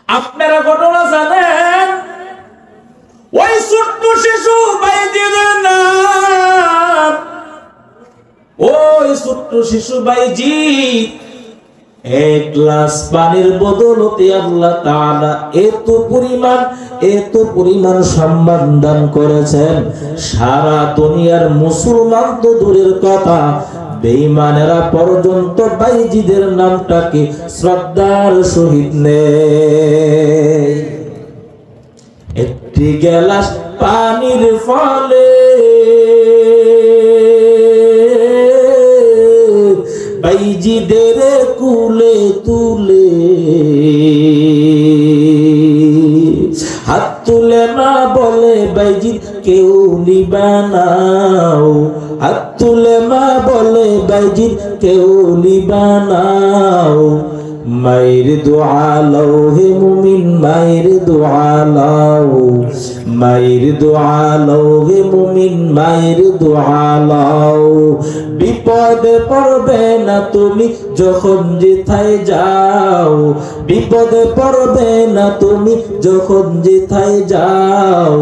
আপনারা ঘটনা জানেন, ওই ছোট্ট শিশু বাইজিদের নাম, ওই ছোট্ট শিশু বাইজিদ এক গ্লাস পানির বদলতে আল্লাহ তাআলা এত পরিমাণ সম্মান দান করেছেন। সারা দুনিয়ার মুসলমান তো দূরের কথা, বেঈমানেরা পর্যন্ত বাইজিদের নামটাকে শ্রদ্ধার সহিত নেয়। একটি গ্লাস পানির ফলে বাইজিদের কুলে তুলে হাত তুলে না বলে বাইজিদ কেউ নিবানাও, হাত তুলে না বলে বাইজিদ কেউ নিবানাও। মায়ের দোয়া লও হে মুমিন, মায়ের দোয়া লও, মায়ের দোয়া লও হে মুমিন, মায়ের দোয়া লও। বিপদে পড়বে না তুমি যখন যেথায় যাও, বিপদে পড়বে না তুমি যখন যেথায় যাও।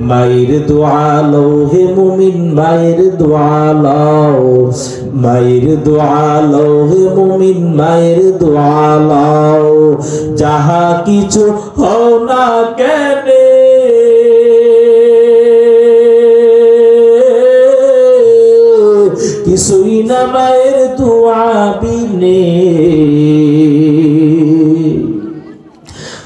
মায়ের দোয়া লও হে মুমিন, মায়ের দোয়া লও, মায়ের দোয়া লও হে মুমিন, মায়ের দোয়া লও। যাহা কিছু হও না কেন কিছুই না মায়ের দোয়া বিনে।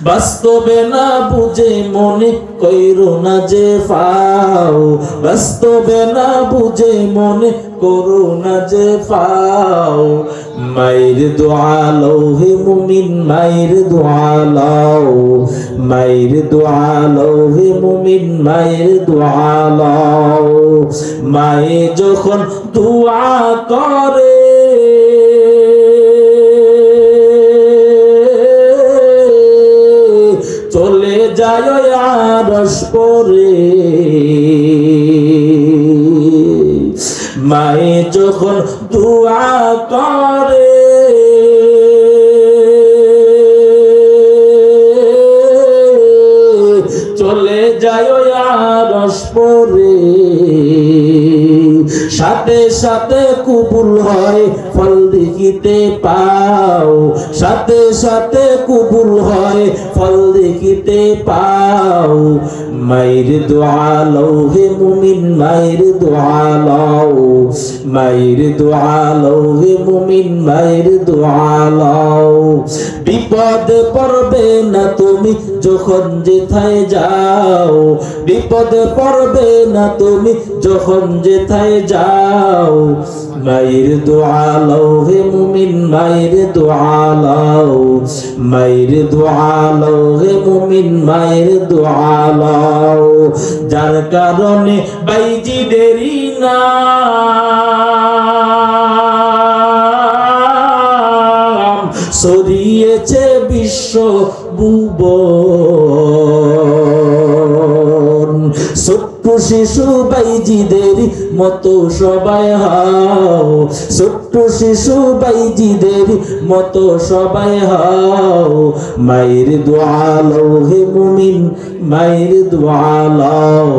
বাস্তবে না বুঝে মনে কইরো না যে ফাও, বাস্তবে না বুঝে মনে করো না যে ফাও। মায়ের দোয়া লও হে মুমিন, মায়ের দোয়া লও, মায়ের দোয়া লও হে মুমিন, মায়ের দোয়া লও। মায়ে যখন দোয়া করে চলে যায় আরশ পরে, মায়ে যখন দোয়া করে চলে যায় আরশ পরে। সাথে সাথে কবুল হয় ফল দেখিতে পাও, সাথে সাথে কবুল হয় ফল দেখিতে পাও। মায়ের দোয়া লও হে মুমিন, মায়ের দোয়া লও, মায়ের দোয়া লও হে মুমিন, মায়ের দোয়া লও। বিপদে পড়বে না তুমি যখন যেথায় যাও, বিপদে পড়বে না তুমি যখন যেথায় যাও। মায়ের দোয়া লও হে মুমিন, মায়ের দোয়া লও, মায়ের দোয়া লও হে মুমিন, মায়ের দোয়া লও। যার কারণে বাইজিদেরই নাম ছড়িয়েছে বিশ্ব ভুবন। ছোট্ট শিশু বাইজিদের মতো সবাই হও, ছোট্ট শিশু বাইজিদের মতো সবাই হও। মায়ের দোয়া লও হে মুমিন, মায়ের দোয়া লও,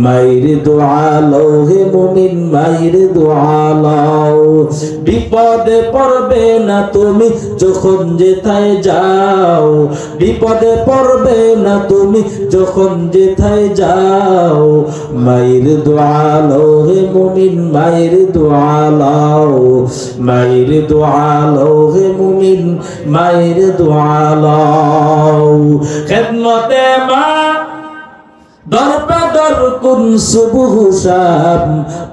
মায়ের দোয়া লও হে মুমিন, মায়ের দোয়া লও। বিপদে পড়বে না তুমি যখন যেথায় যাও, বিপদে পড়বে না তুমি যখন যেথায় যাও। মায়ের দোয়া লও হে মুমিন, মায়ের দোয়া লও, মায়ের দোয়া লও হে মুমিন, মায়ের দোয়া লও। খেদমতে মা দরপেদর কুন সুবহ শাম,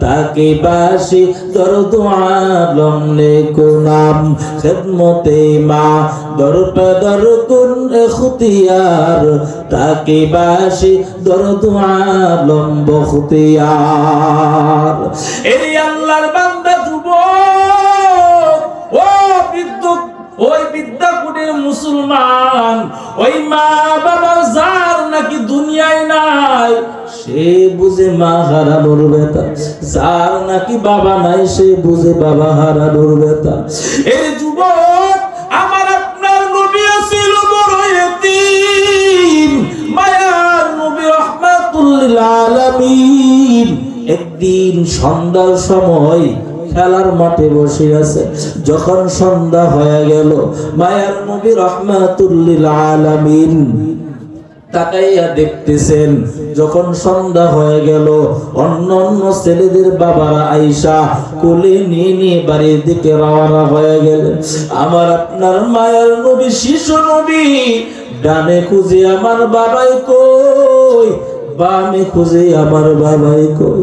তাকে বাসি দরদ আলম নেকো নাম। খেদমতে মা দরপেদর কুন এখতিয়ার, তাকে বাসি দরদ আলম বখতিয়ার। এই আল্লাহর বান্দা যুবক, ও বিদ্যুৎ, ওই বিদ্যাকুটির মুসলমান, ওই মা বাবা যার নাকি দুনিয়ায় নাই সে বুঝে মা হারানোর ব্যথা, যার নাকি বাবা নাই সে বুঝে বাবা হারানোর ব্যথা। এই যুবক, আমার আপনার নবী ছিল বড় ইতিম। একদিন সন্ধ্যার সময় খেলার মাঠে বসে আছে। যখন সন্ধ্যা হয়ে গেল, মায়ার নবী রাহমাতুল লিল আলামিন তাকাইয়া দেখতেছেন, যখন সন্ধ্যা হয়ে গেল অন্য অন্য ছেলেদের বাবারা আইসা কোলে নিয়ে নিয়ে বাড়ির দিকে রওনা হয়ে গেলেন। আমার আপনার মায়ার নবী, শিশু নবী, ডানে খুঁজে আমার বাবাই কই, বামে খুঁজে আমার বাবাই কই।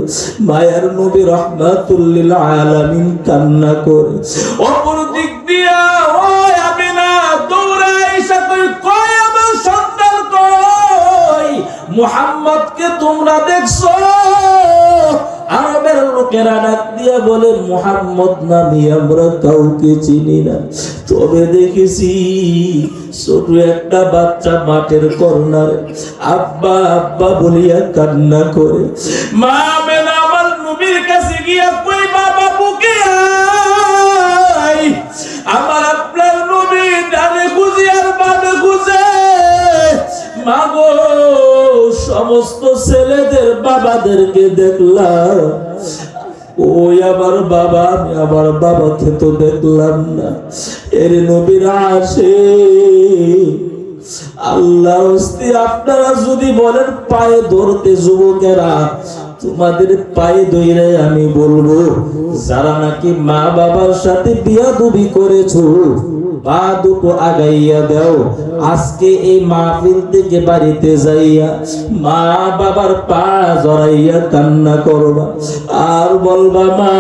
মায়ার নবী রাহমাতুল লিল আলামিন কান্না করে। অপর দিক দিয়া ওই আমিনা দৌড়ে আইসা কই আমার সন্তান কই, মুহাম্মদকে তোমরা দেখছো? আরবের লোকেরা ডাক দিয়া বলে, মুহাম্মদ নামে আমরা কাউকে চিনি না, তবে দেখেছি ছোট একটা বাচ্চা মাঠের কর্নারে আব্বা আব্বা বলিয়া কান্না করে। মা আমেনা আমার নবীর কাছে গিয়া কই, বাবা বুকে আয়। আমার আপনার নবী ডানে খুঁজে আর বামে খুঁজে, মাগো সমস্ত ছেলেদের বাবাদেরকে দেখলাম, ওই আমার বাবা, আমি আমার বাবাকে তো দেখলাম না। এর নবীর আসে আল্লাহ হস্তি, আপনারা যদি বলেন পায়ে ধরতে, যুবকেরা তোমাদের পায়ে ধরে আমি বলবো, যারা নাকি মা বাবার সাথে বিয়াদবি করেছো পা দুটো আগাইয়া দাও। আজকে এই মাহফিল থেকে বাড়িতে যাইয়া মা বাবার পা জড়াইয়া কান্না করবা আর বলবা, মা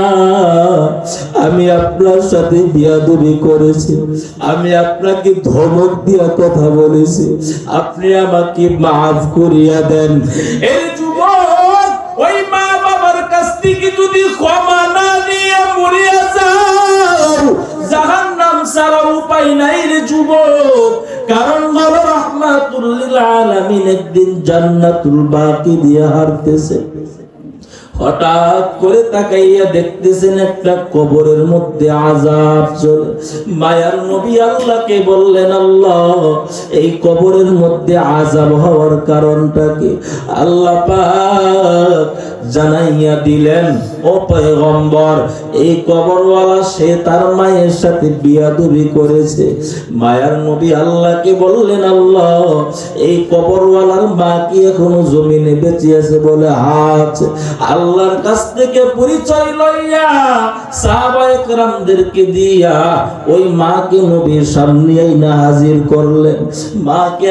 আমি আপনার সাথে বিয়াদবি করেছি, আমি আপনাকে ধমক দিয়া কথা বলেছি, আপনি আমাকে মাফ করিয়া দেন। এই যুবক ওই মা বাবার কাছ থেকে যদি ক্ষমা না নিয়ে মরিয়া যাও, জাহান্নাম ছাড়া উপায় নাই রে যুবক। কারণ হলো রাহমাতুল লিল আলামিন একদিন জান্নাতুল বাকি দিয়ে হারতেছে। হঠাৎ করে তাকাইয়া দেখতেছেন একটা কবরের মধ্যে আযাব চলে। মায়ার নবী আল্লাহকে বললেন, আল্লাহ এই কবরের মধ্যে আযাব হওয়ার কারণটা কি? আল্লাহ পাক জানাইয়া দিলেন, ও পয়গম্বর, এই কবরওয়ালা সে তার মায়ের সাথে বিয়াদবি করেছে। মায়ার নবী আল্লাহকে বললেন, আল্লাহ এই কবরওয়ালার মা কি এখনো জমিনে বেঁচে আছে? বলে হাত। আল্লাহর কাছ থেকে পরিচয় লইয়া সাহাবায়ে কেরামদেরকে দিয়া ওই মাকে নবীর সামনে আইনা হাজির করলেন। মাকে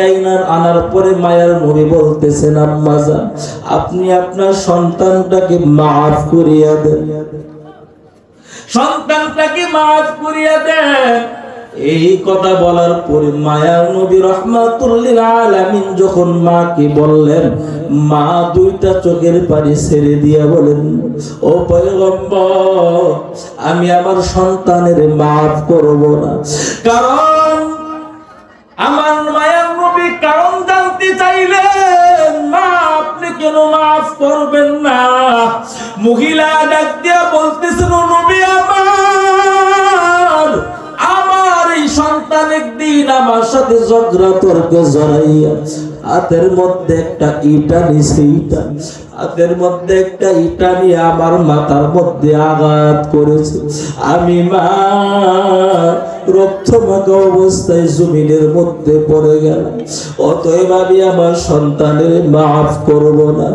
আনার পরে মায়ার নবী বলতেছেন, আম্মা জান, আপনি আপনার সন্তানটাকে মাফ করিয়া দেন, সন্তানটাকে মাফ করিয়া দেন। এই কথা বলার পরে মায়ার নবী রাহমাতুল লিল আলামিন যখন মাকে বললেন, মা দুইটা চোখের পানি ছেড়ে দিয়া বলেন, ও পয়গম্বর, আমি আমার সন্তানের মাফ করব না। কারণ আমার মায়ার নবী কারণ জানতে চাইলেন, মা আপনি কেন মাফ করবেন না? মহিলা ডাক দিয়া বলতেছেন, নবী আমার এই সন্তান একদিন আমার সাথে ঝগড়া তর্কে জড়াইয়া হাতের মধ্যে একটা ইটা নিছে, হাতের মধ্যে একটা ইটা নিয়ে আমার মাথার মধ্যে আঘাত করেছে। আমি মা রক্তমাখা অবস্থায় জমিনের মধ্যে পড়ে গেলাম, অতএব আমি আমার সন্তানের মাফ করব না।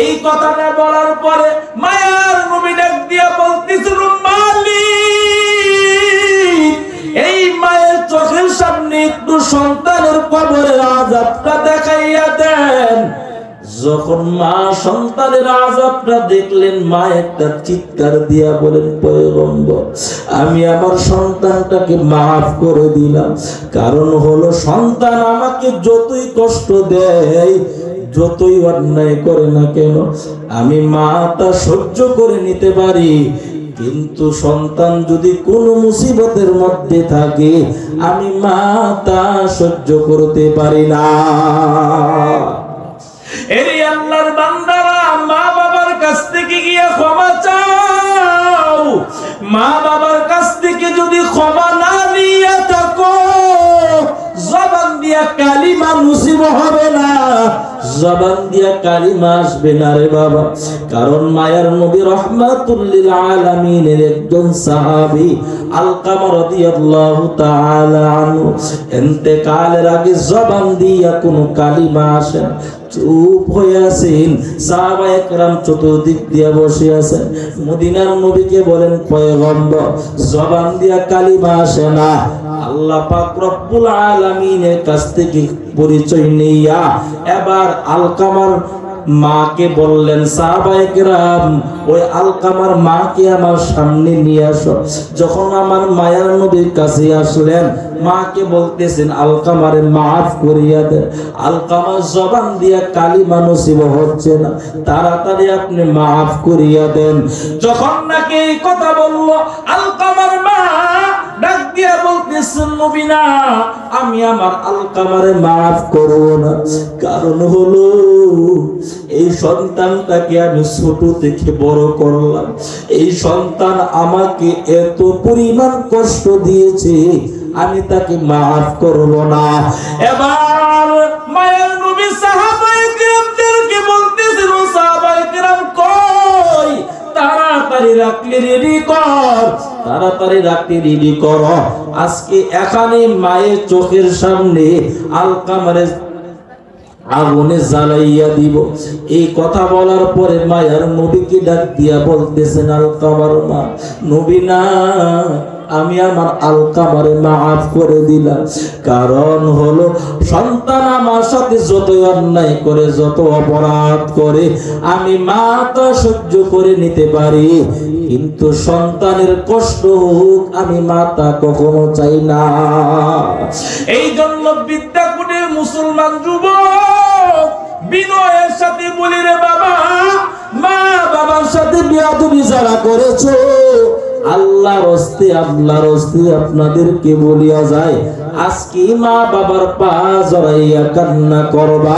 এই কথাটা বলার পরে মায়ার নবী ডাক দিয়া বলতেছিল, মালিক এই মায়ের চোখের সামনে একটু সন্তানের কবরের আযাবটা দেখাইয়া দেন। যখন মা সন্তানের আযাবটা দেখলেন, মা একটা চিৎকার দিয়া বলেন, পয়গম্বর আমি আমার সন্তানটাকে মাফ করে দিলাম। কারণ হলো সন্তান আমাকে যতই কষ্ট দেয়, যতই অন্যায় করে না কেন, আমি মা তা সহ্য করে নিতে পারি, কিন্তু সন্তান যদি কোনো মুসিবতের মধ্যে থাকে, আমি মা তা সহ্য করতে পারি না। এই আল্লাহর বান্দারা, মা বাবার কাছ থেকে গিয়ে ক্ষমা চাও। মা বাবার কাছ থেকে যদি ক্ষমা না নিয়ে থাকো, জবান দিয়া কালিমা নসিব হবে না, জবান দিয়া কালিমা আসবে না রে বাবা। কারণ মায়ার নবী রাহমাতুল লিল আলামিনের একজন সাহাবী আলকামা রাদিয়াল্লাহু তাআলা আনহু ইন্তেকালের আগে জবান দিয়া কোনো কালিমা আসে না, চুপ হয়ে আছেন। সাহাবায়ে কেরাম চতুর্দিক দিয়ে বসে আছেন। মদিনার নবীকে বলেন, পয়গম্বর জবান দিয়া কালিমা আসে না, আল্লাহ পাক রব্বুল আলামিনের কাছ থেকে পরিচয় নিয়া এবার আলকামার মাকে বললেন, সাহাবায়ে কেরাম ওই আলকামার মাকে আমার সামনে নিয়ে আসো। যখন আমার মায়ার নবীর কাছে আসলেন, মাকে বলতেছেন, আলকামারে মাফ করিয়া দেন, আলকামার জবান দিয়া কালিমা নসিব হচ্ছে না, তাড়াতাড়ি আপনি মাফ করিয়া দেন। যখন নাকি এই কথা বলল, আলকামার মা ডাক দিয়া বলতেছেন, নবী না, আমি আমার আলকামারে মাফ করব না। কারণ হলো এই সন্তানটাকে আমি ছোট থেকে বড় করলাম, এই সন্তান আমাকে এত পরিমাণ কষ্ট দিয়েছে, আমি তাকে মাফ করব না। এবার মায়ের নবী সাহাবায়ে কেরামদেরকে বলতেছেন, সাহাবায়ে কেরাম কই, তাড়াতাড়ি রাখলে রেডি কর, তাড়াতাড়ি রাখতে রেডি কর, আজকে এখানে মায়ের চোখের সামনে আলকামারে আগুনে জ্বালাইয়া দিব। এই কথা বলার পরে মায়ার নবীকে ডাক দিয়া বলতেছেন, আলকামার মা, নবী না, আমি আমার আলকামারে মাফ করে দিলাম। কারণ হলো সন্তান আমার সাথে যত অন্যায় করে, যত অপরাধ করে, আমি মা তা সহ্য করে নিতে পারি, কিন্তু সন্তানের কষ্ট হোক আমি মাতা কখনো চাই না। এই জন্য বিদ্যাকুটির মুসলমান যুবক বিনয়ের সাথে বলি, রে বাবা, মা বাবার সাথে বেয়াদবি যারা করেছো, আল্লাহর হস্তে আপনাদেরকে বলিয়া যায়, আজকে মা বাবার পা জড়াইয়া কান্না করবা।